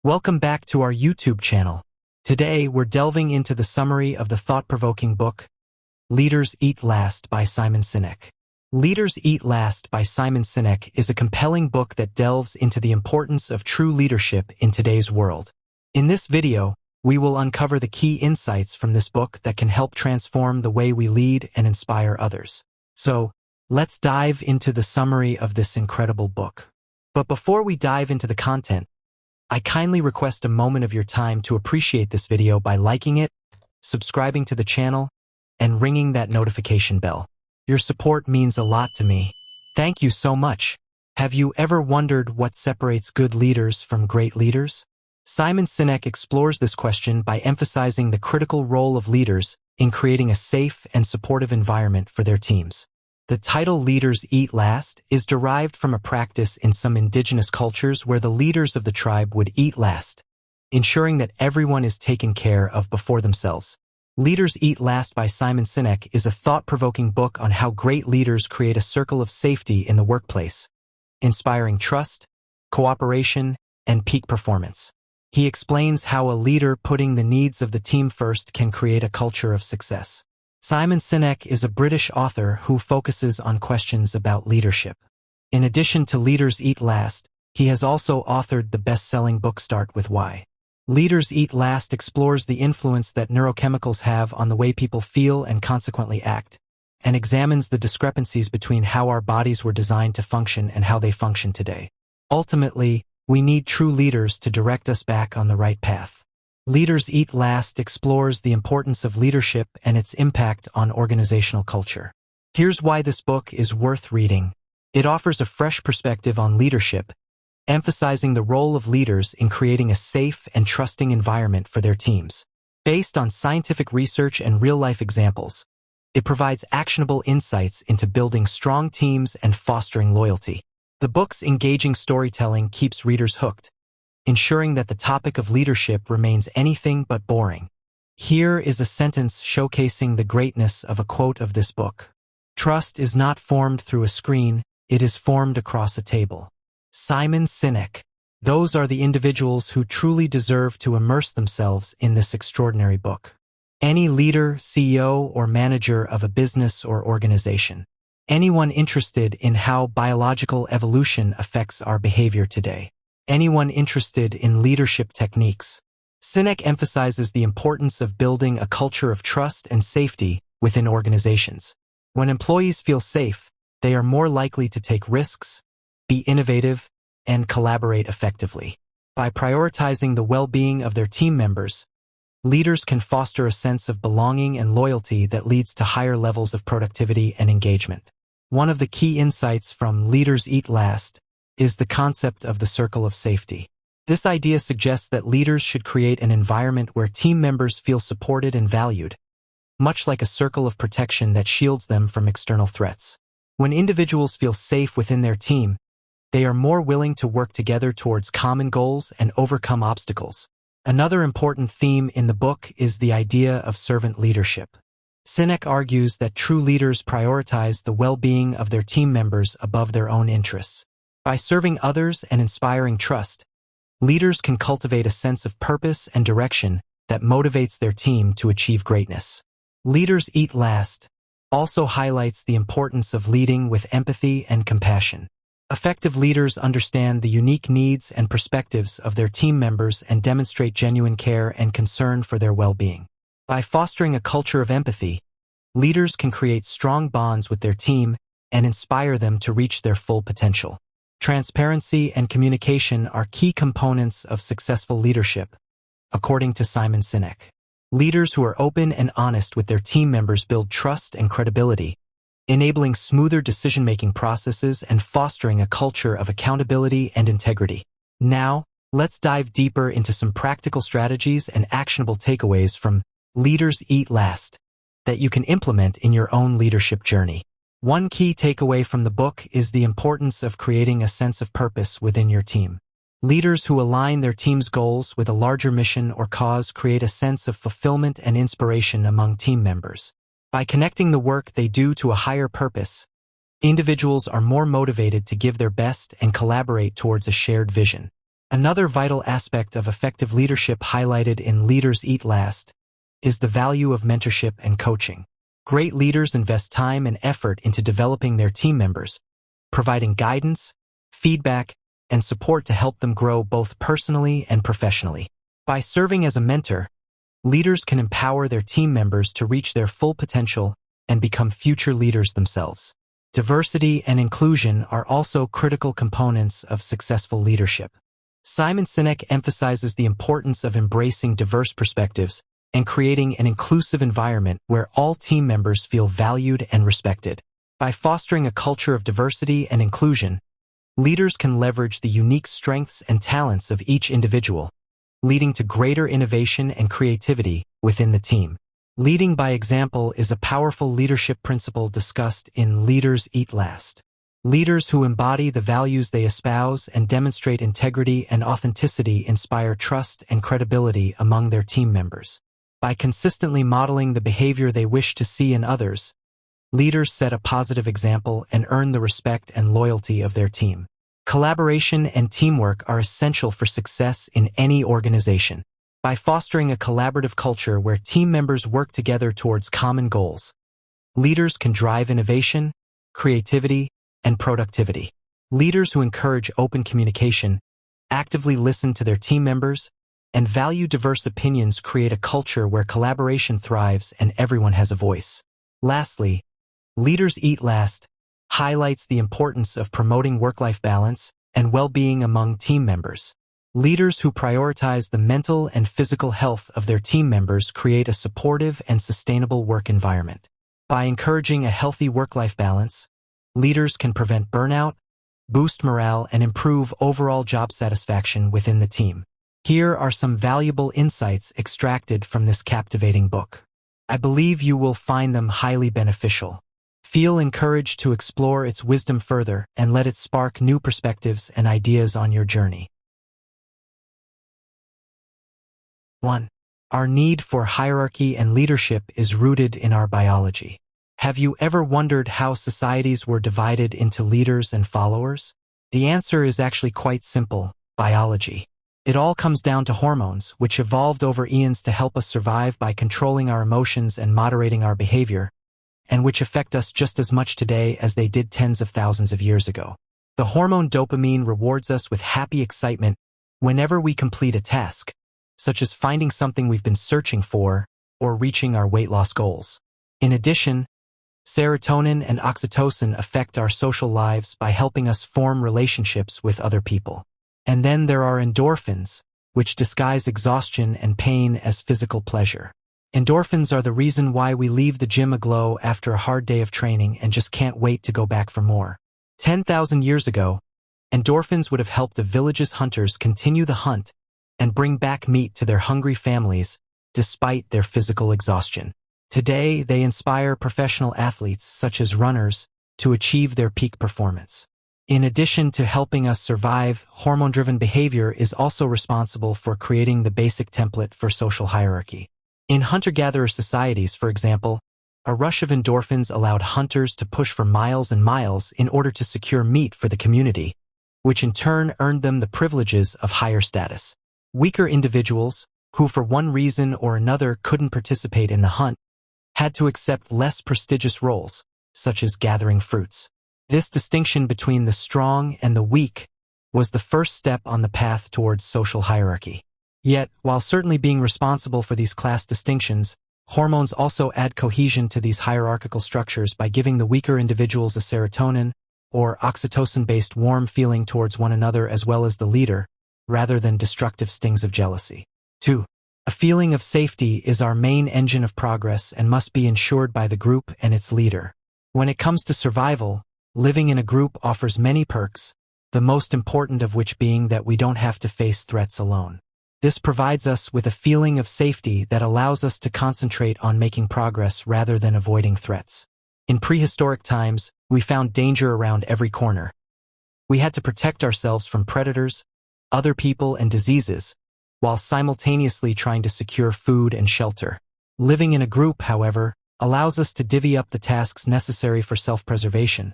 Welcome back to our YouTube channel. Today, we're delving into the summary of the thought-provoking book, Leaders Eat Last by Simon Sinek. Leaders Eat Last by Simon Sinek is a compelling book that delves into the importance of true leadership in today's world. In this video, we will uncover the key insights from this book that can help transform the way we lead and inspire others. So, let's dive into the summary of this incredible book. But before we dive into the content, I kindly request a moment of your time to appreciate this video by liking it, subscribing to the channel, and ringing that notification bell. Your support means a lot to me. Thank you so much. Have you ever wondered what separates good leaders from great leaders? Simon Sinek explores this question by emphasizing the critical role of leaders in creating a safe and supportive environment for their teams. The title Leaders Eat Last is derived from a practice in some indigenous cultures where the leaders of the tribe would eat last, ensuring that everyone is taken care of before themselves. Leaders Eat Last by Simon Sinek is a thought-provoking book on how great leaders create a circle of safety in the workplace, inspiring trust, cooperation, and peak performance. He explains how a leader putting the needs of the team first can create a culture of success. Simon Sinek is a British author who focuses on questions about leadership. In addition to Leaders Eat Last, he has also authored the best-selling book Start With Why. Leaders Eat Last explores the influence that neurochemicals have on the way people feel and consequently act, and examines the discrepancies between how our bodies were designed to function and how they function today. Ultimately, we need true leaders to direct us back on the right path. Leaders Eat Last explores the importance of leadership and its impact on organizational culture. Here's why this book is worth reading. It offers a fresh perspective on leadership, emphasizing the role of leaders in creating a safe and trusting environment for their teams. Based on scientific research and real-life examples, it provides actionable insights into building strong teams and fostering loyalty. The book's engaging storytelling keeps readers hooked, ensuring that the topic of leadership remains anything but boring. Here is a sentence showcasing the greatness of a quote of this book. Trust is not formed through a screen, it is formed across a table. Simon Sinek. Those are the individuals who truly deserve to immerse themselves in this extraordinary book. Any leader, CEO, or manager of a business or organization. Anyone interested in how biological evolution affects our behavior today. Anyone interested in leadership techniques. Sinek emphasizes the importance of building a culture of trust and safety within organizations. When employees feel safe, they are more likely to take risks, be innovative, and collaborate effectively. By prioritizing the well-being of their team members, leaders can foster a sense of belonging and loyalty that leads to higher levels of productivity and engagement. One of the key insights from Leaders Eat Last is the concept of the circle of safety. This idea suggests that leaders should create an environment where team members feel supported and valued, much like a circle of protection that shields them from external threats. When individuals feel safe within their team, they are more willing to work together towards common goals and overcome obstacles. Another important theme in the book is the idea of servant leadership. Sinek argues that true leaders prioritize the well-being of their team members above their own interests. By serving others and inspiring trust, leaders can cultivate a sense of purpose and direction that motivates their team to achieve greatness. Leaders Eat Last also highlights the importance of leading with empathy and compassion. Effective leaders understand the unique needs and perspectives of their team members and demonstrate genuine care and concern for their well-being. By fostering a culture of empathy, leaders can create strong bonds with their team and inspire them to reach their full potential. Transparency and communication are key components of successful leadership, according to Simon Sinek. Leaders who are open and honest with their team members build trust and credibility, enabling smoother decision-making processes and fostering a culture of accountability and integrity. Now, let's dive deeper into some practical strategies and actionable takeaways from Leaders Eat Last that you can implement in your own leadership journey. One key takeaway from the book is the importance of creating a sense of purpose within your team. Leaders who align their team's goals with a larger mission or cause create a sense of fulfillment and inspiration among team members. By connecting the work they do to a higher purpose, individuals are more motivated to give their best and collaborate towards a shared vision. Another vital aspect of effective leadership highlighted in Leaders Eat Last is the value of mentorship and coaching. Great leaders invest time and effort into developing their team members, providing guidance, feedback, and support to help them grow both personally and professionally. By serving as a mentor, leaders can empower their team members to reach their full potential and become future leaders themselves. Diversity and inclusion are also critical components of successful leadership. Simon Sinek emphasizes the importance of embracing diverse perspectives and creating an inclusive environment where all team members feel valued and respected. By fostering a culture of diversity and inclusion, leaders can leverage the unique strengths and talents of each individual, leading to greater innovation and creativity within the team. Leading by example is a powerful leadership principle discussed in Leaders Eat Last. Leaders who embody the values they espouse and demonstrate integrity and authenticity inspire trust and credibility among their team members. By consistently modeling the behavior they wish to see in others, leaders set a positive example and earn the respect and loyalty of their team. Collaboration and teamwork are essential for success in any organization. By fostering a collaborative culture where team members work together towards common goals, leaders can drive innovation, creativity, and productivity. Leaders who encourage open communication, actively listen to their team members, and value diverse opinions create a culture where collaboration thrives and everyone has a voice. Lastly, Leaders Eat Last highlights the importance of promoting work-life balance and well-being among team members. Leaders who prioritize the mental and physical health of their team members create a supportive and sustainable work environment. By encouraging a healthy work-life balance, leaders can prevent burnout, boost morale, and improve overall job satisfaction within the team. Here are some valuable insights extracted from this captivating book. I believe you will find them highly beneficial. Feel encouraged to explore its wisdom further and let it spark new perspectives and ideas on your journey. 1. Our need for hierarchy and leadership is rooted in our biology. Have you ever wondered how societies were divided into leaders and followers? The answer is actually quite simple: biology. It all comes down to hormones, which evolved over eons to help us survive by controlling our emotions and moderating our behavior, and which affect us just as much today as they did tens of thousands of years ago. The hormone dopamine rewards us with happy excitement whenever we complete a task, such as finding something we've been searching for or reaching our weight loss goals. In addition, serotonin and oxytocin affect our social lives by helping us form relationships with other people. And then there are endorphins, which disguise exhaustion and pain as physical pleasure. Endorphins are the reason why we leave the gym aglow after a hard day of training and just can't wait to go back for more. 10,000 years ago, endorphins would have helped the village's hunters continue the hunt and bring back meat to their hungry families despite their physical exhaustion. Today, they inspire professional athletes, such as runners, to achieve their peak performance. In addition to helping us survive, hormone-driven behavior is also responsible for creating the basic template for social hierarchy. In hunter-gatherer societies, for example, a rush of endorphins allowed hunters to push for miles and miles in order to secure meat for the community, which in turn earned them the privileges of higher status. Weaker individuals, who for one reason or another couldn't participate in the hunt, had to accept less prestigious roles, such as gathering fruits. This distinction between the strong and the weak was the first step on the path towards social hierarchy. Yet, while certainly being responsible for these class distinctions, hormones also add cohesion to these hierarchical structures by giving the weaker individuals a serotonin or oxytocin-based warm feeling towards one another as well as the leader, rather than destructive stings of jealousy. 2. A feeling of safety is our main engine of progress and must be ensured by the group and its leader. When it comes to survival, living in a group offers many perks, the most important of which being that we don't have to face threats alone. This provides us with a feeling of safety that allows us to concentrate on making progress rather than avoiding threats. In prehistoric times, we found danger around every corner. We had to protect ourselves from predators, other people, and diseases, while simultaneously trying to secure food and shelter. Living in a group, however, allows us to divvy up the tasks necessary for self-preservation,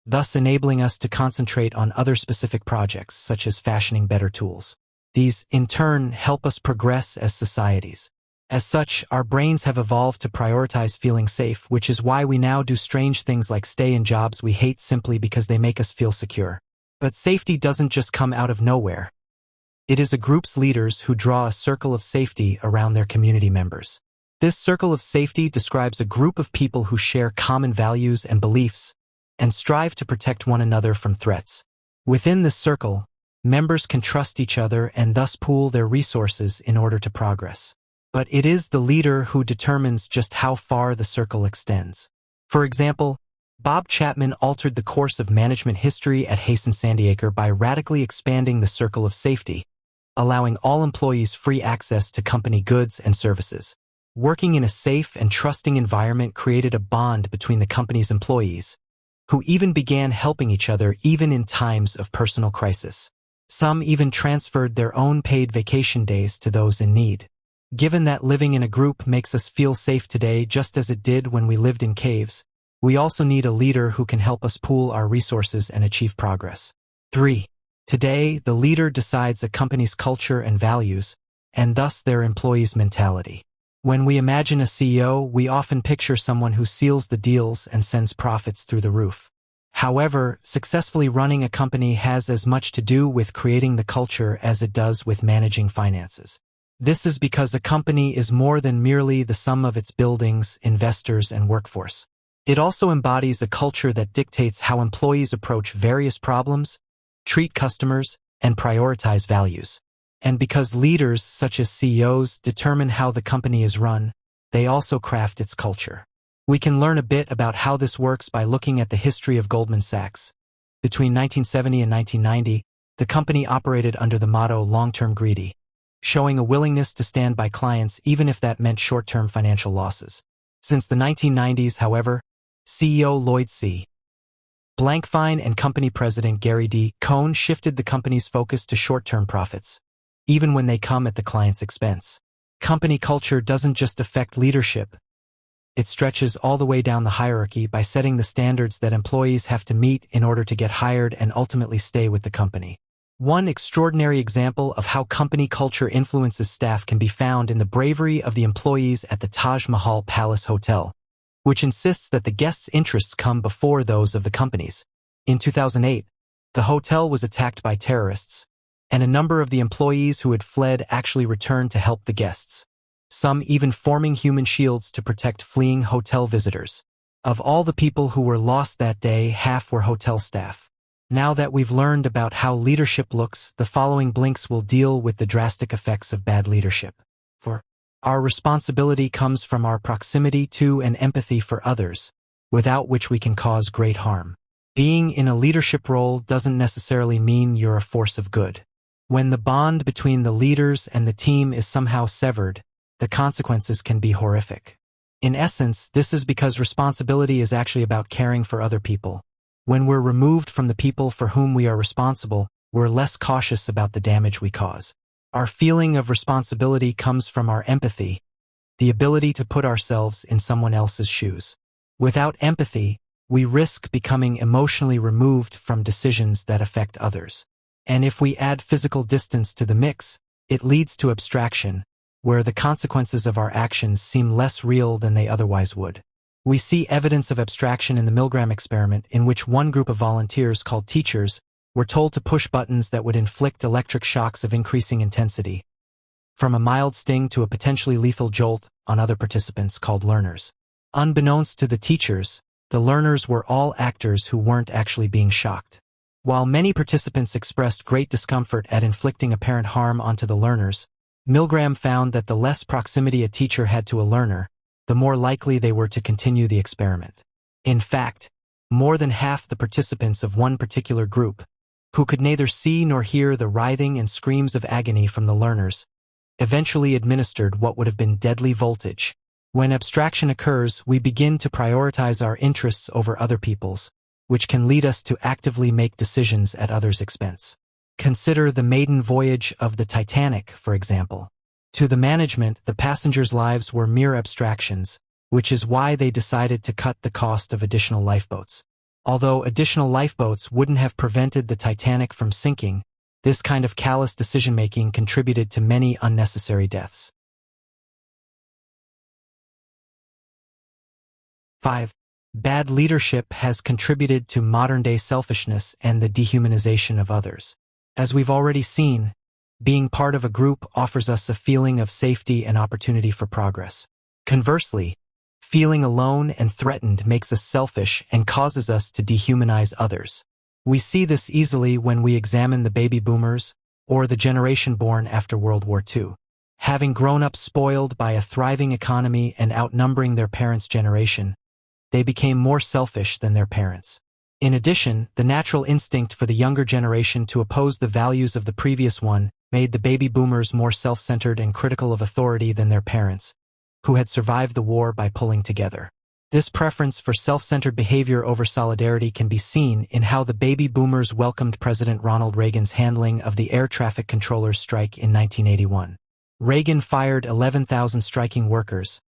thus enabling us to concentrate on other specific projects, such as fashioning better tools. These, in turn, help us progress as societies. As such, our brains have evolved to prioritize feeling safe, which is why we now do strange things like stay in jobs we hate simply because they make us feel secure. But safety doesn't just come out of nowhere. It is a group's leaders who draw a circle of safety around their community members. This circle of safety describes a group of people who share common values and beliefs and strive to protect one another from threats. Within this circle, members can trust each other and thus pool their resources in order to progress. But it is the leader who determines just how far the circle extends. For example, Bob Chapman altered the course of management history at Hazen Sandiacre by radically expanding the circle of safety, allowing all employees free access to company goods and services. Working in a safe and trusting environment created a bond between the company's employees, who even began helping each other even in times of personal crisis. Some even transferred their own paid vacation days to those in need. Given that living in a group makes us feel safe today just as it did when we lived in caves, we also need a leader who can help us pool our resources and achieve progress. 3. Today, the leader decides a company's culture and values, and thus their employees' mentality. When we imagine a CEO, we often picture someone who seals the deals and sends profits through the roof. However, successfully running a company has as much to do with creating the culture as it does with managing finances. This is because a company is more than merely the sum of its buildings, investors, and workforce. It also embodies a culture that dictates how employees approach various problems, treat customers, and prioritize values. And because leaders, such as CEOs, determine how the company is run, they also craft its culture. We can learn a bit about how this works by looking at the history of Goldman Sachs. Between 1970 and 1990, the company operated under the motto long-term greedy, showing a willingness to stand by clients even if that meant short-term financial losses. Since the 1990s, however, CEO Lloyd C. Blankfein and company president Gary D. Cohn shifted the company's focus to short-term profits, even when they come at the client's expense. Company culture doesn't just affect leadership. It stretches all the way down the hierarchy by setting the standards that employees have to meet in order to get hired and ultimately stay with the company. One extraordinary example of how company culture influences staff can be found in the bravery of the employees at the Taj Mahal Palace Hotel, which insists that the guests' interests come before those of the company's. In 2008, the hotel was attacked by terrorists, and a number of the employees who had fled actually returned to help the guests, some even forming human shields to protect fleeing hotel visitors. Of all the people who were lost that day, half were hotel staff. Now that we've learned about how leadership looks, the following blinks will deal with the drastic effects of bad leadership. For our responsibility comes from our proximity to and empathy for others, without which we can cause great harm. Being in a leadership role doesn't necessarily mean you're a force of good. When the bond between the leaders and the team is somehow severed, the consequences can be horrific. In essence, this is because responsibility is actually about caring for other people. When we're removed from the people for whom we are responsible, we're less cautious about the damage we cause. Our feeling of responsibility comes from our empathy, the ability to put ourselves in someone else's shoes. Without empathy, we risk becoming emotionally removed from decisions that affect others. And if we add physical distance to the mix, it leads to abstraction, where the consequences of our actions seem less real than they otherwise would. We see evidence of abstraction in the Milgram experiment, in which one group of volunteers called teachers were told to push buttons that would inflict electric shocks of increasing intensity, from a mild sting to a potentially lethal jolt, on other participants called learners. Unbeknownst to the teachers, the learners were all actors who weren't actually being shocked. While many participants expressed great discomfort at inflicting apparent harm onto the learners, Milgram found that the less proximity a teacher had to a learner, the more likely they were to continue the experiment. In fact, more than half the participants of one particular group, who could neither see nor hear the writhing and screams of agony from the learners, eventually administered what would have been deadly voltage. When abstraction occurs, we begin to prioritize our interests over other people's, which can lead us to actively make decisions at others' expense. Consider the maiden voyage of the Titanic, for example. To the management, the passengers' lives were mere abstractions, which is why they decided to cut the cost of additional lifeboats. Although additional lifeboats wouldn't have prevented the Titanic from sinking, this kind of callous decision-making contributed to many unnecessary deaths. 5. Bad leadership has contributed to modern-day selfishness and the dehumanization of others. As we've already seen, being part of a group offers us a feeling of safety and opportunity for progress. Conversely, feeling alone and threatened makes us selfish and causes us to dehumanize others. We see this easily when we examine the baby boomers, or the generation born after World War II. Having grown up spoiled by a thriving economy and outnumbering their parents' generation, they became more selfish than their parents. In addition, the natural instinct for the younger generation to oppose the values of the previous one made the baby boomers more self-centered and critical of authority than their parents, who had survived the war by pulling together. This preference for self-centered behavior over solidarity can be seen in how the baby boomers welcomed President Ronald Reagan's handling of the air traffic controllers' strike in 1981. Reagan fired 11,000 striking workers,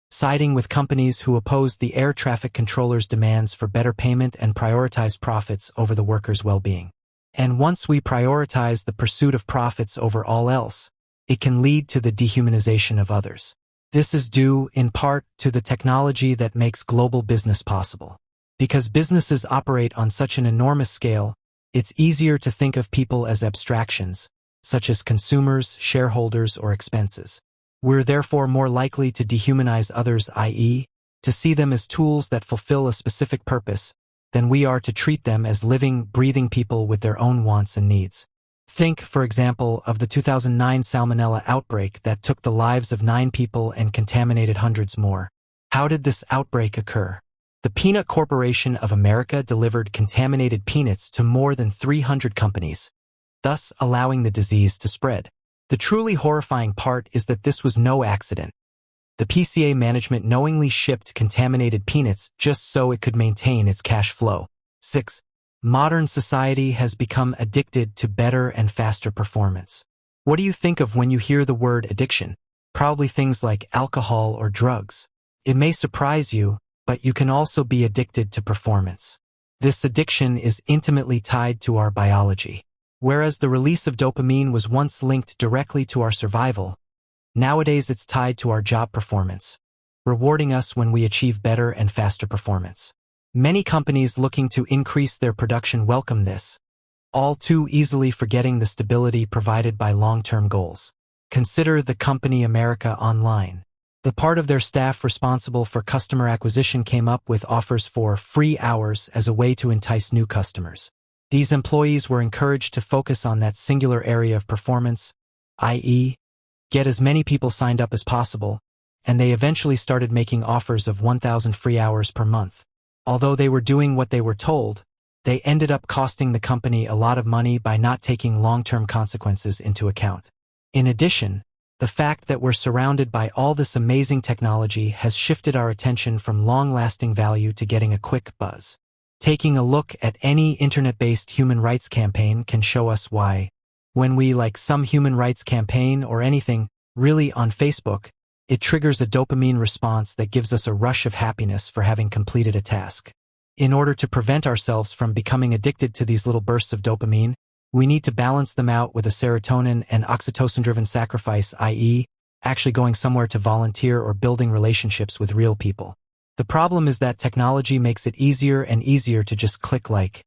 siding with companies who opposed the air traffic controllers' demands for better payment and prioritized profits over the workers' well-being. And once we prioritize the pursuit of profits over all else, it can lead to the dehumanization of others. This is due, in part, to the technology that makes global business possible. Because businesses operate on such an enormous scale, it's easier to think of people as abstractions, such as consumers, shareholders, or expenses. We're therefore more likely to dehumanize others, i.e., to see them as tools that fulfill a specific purpose, than we are to treat them as living, breathing people with their own wants and needs. Think, for example, of the 2009 salmonella outbreak that took the lives of 9 people and contaminated hundreds more. How did this outbreak occur? The Peanut Corporation of America delivered contaminated peanuts to more than 300 companies, thus allowing the disease to spread. The truly horrifying part is that this was no accident. The PCA management knowingly shipped contaminated peanuts just so it could maintain its cash flow. 6. Modern society has become addicted to better and faster performance. What do you think of when you hear the word addiction? Probably things like alcohol or drugs. It may surprise you, but you can also be addicted to performance. This addiction is intimately tied to our biology. Whereas the release of dopamine was once linked directly to our survival, nowadays it's tied to our job performance, rewarding us when we achieve better and faster performance. Many companies looking to increase their production welcome this, all too easily forgetting the stability provided by long-term goals. Consider the company America Online. The part of their staff responsible for customer acquisition came up with offers for free hours as a way to entice new customers. These employees were encouraged to focus on that singular area of performance, i.e., get as many people signed up as possible, and they eventually started making offers of 1,000 free hours per month. Although they were doing what they were told, they ended up costing the company a lot of money by not taking long-term consequences into account. In addition, the fact that we're surrounded by all this amazing technology has shifted our attention from long-lasting value to getting a quick buzz. Taking a look at any internet-based human rights campaign can show us why. When we like some human rights campaign or anything, really on Facebook, it triggers a dopamine response that gives us a rush of happiness for having completed a task. In order to prevent ourselves from becoming addicted to these little bursts of dopamine, we need to balance them out with a serotonin and oxytocin-driven sacrifice, i.e., actually going somewhere to volunteer or building relationships with real people. The problem is that technology makes it easier and easier to just click like,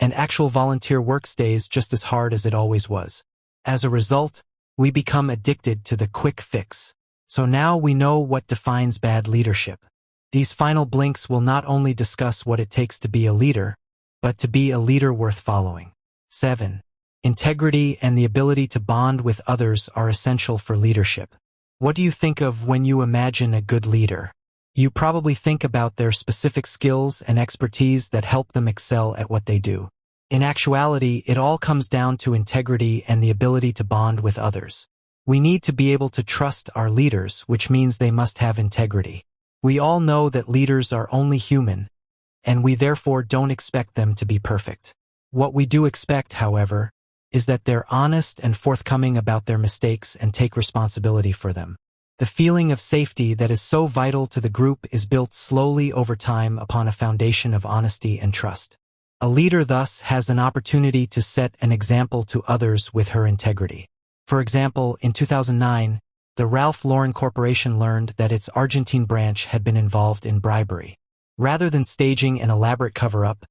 and actual volunteer work stays just as hard as it always was. As a result, we become addicted to the quick fix. So now we know what defines bad leadership. These final blinks will not only discuss what it takes to be a leader, but to be a leader worth following. 7. Integrity and the ability to bond with others are essential for leadership. What do you think of when you imagine a good leader? You probably think about their specific skills and expertise that help them excel at what they do. In actuality, it all comes down to integrity and the ability to bond with others. We need to be able to trust our leaders, which means they must have integrity. We all know that leaders are only human, and we therefore don't expect them to be perfect. What we do expect, however, is that they're honest and forthcoming about their mistakes and take responsibility for them. The feeling of safety that is so vital to the group is built slowly over time upon a foundation of honesty and trust. A leader thus has an opportunity to set an example to others with her integrity. For example, in 2009, the Ralph Lauren Corporation learned that its Argentine branch had been involved in bribery. Rather than staging an elaborate cover-up,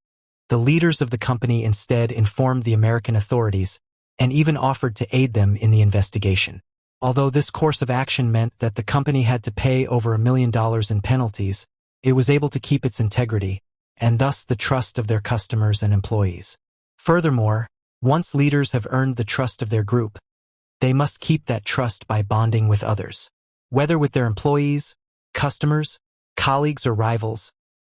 the leaders of the company instead informed the American authorities and even offered to aid them in the investigation. Although this course of action meant that the company had to pay over $1 million in penalties, it was able to keep its integrity, and thus the trust of their customers and employees. Furthermore, once leaders have earned the trust of their group, they must keep that trust by bonding with others. Whether with their employees, customers, colleagues, or rivals,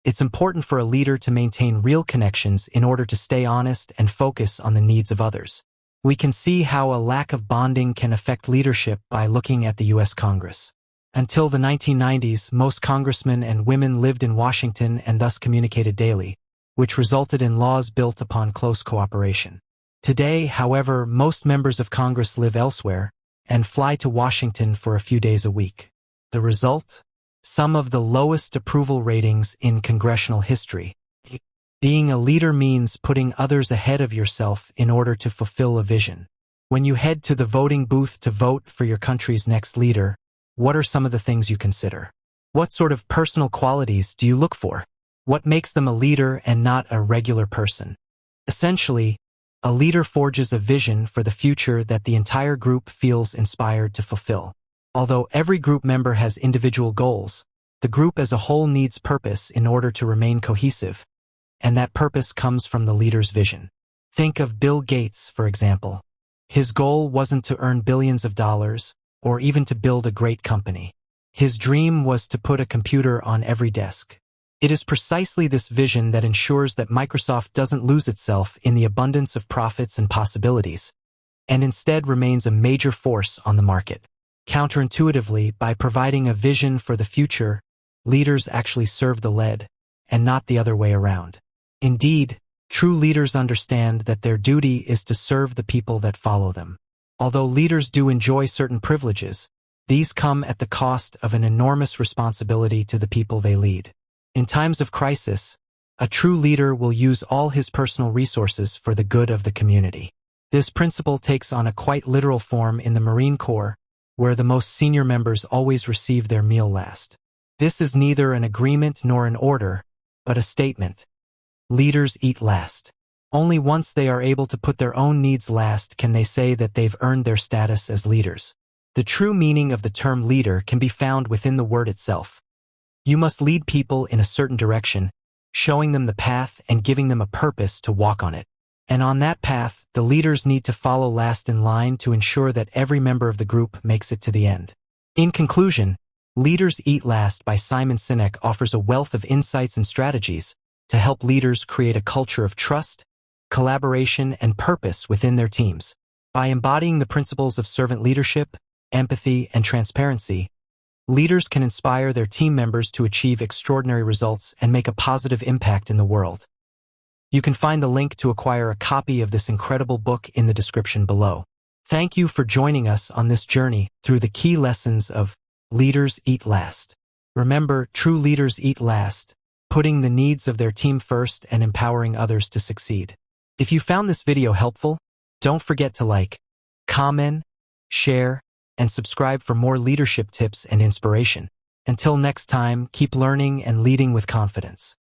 it's important for a leader to maintain real connections in order to stay honest and focus on the needs of others. We can see how a lack of bonding can affect leadership by looking at the U.S. Congress. Until the 1990s, most congressmen and women lived in Washington and thus communicated daily, which resulted in laws built upon close cooperation. Today, however, most members of Congress live elsewhere and fly to Washington for a few days a week. The result? Some of the lowest approval ratings in congressional history. Being a leader means putting others ahead of yourself in order to fulfill a vision. When you head to the voting booth to vote for your country's next leader, what are some of the things you consider? What sort of personal qualities do you look for? What makes them a leader and not a regular person? Essentially, a leader forges a vision for the future that the entire group feels inspired to fulfill. Although every group member has individual goals, the group as a whole needs purpose in order to remain cohesive, and that purpose comes from the leader's vision. Think of Bill Gates, for example. His goal wasn't to earn billions of dollars, or even to build a great company. His dream was to put a computer on every desk. It is precisely this vision that ensures that Microsoft doesn't lose itself in the abundance of profits and possibilities, and instead remains a major force on the market. Counterintuitively, by providing a vision for the future, leaders actually serve the led, and not the other way around. Indeed, true leaders understand that their duty is to serve the people that follow them. Although leaders do enjoy certain privileges, these come at the cost of an enormous responsibility to the people they lead. In times of crisis, a true leader will use all his personal resources for the good of the community. This principle takes on a quite literal form in the Marine Corps, where the most senior members always receive their meal last. This is neither an agreement nor an order, but a statement. Leaders eat last. Only once they are able to put their own needs last can they say that they've earned their status as leaders. The true meaning of the term leader can be found within the word itself. You must lead people in a certain direction, showing them the path and giving them a purpose to walk on it. And on that path, the leaders need to follow last in line to ensure that every member of the group makes it to the end. In conclusion, Leaders Eat Last by Simon Sinek offers a wealth of insights and strategies to help leaders create a culture of trust, collaboration, and purpose within their teams. By embodying the principles of servant leadership, empathy, and transparency, leaders can inspire their team members to achieve extraordinary results and make a positive impact in the world. You can find the link to acquire a copy of this incredible book in the description below. Thank you for joining us on this journey through the key lessons of Leaders Eat Last. Remember, true leaders eat last, putting the needs of their team first and empowering others to succeed. If you found this video helpful, don't forget to like, comment, share, and subscribe for more leadership tips and inspiration. Until next time, keep learning and leading with confidence.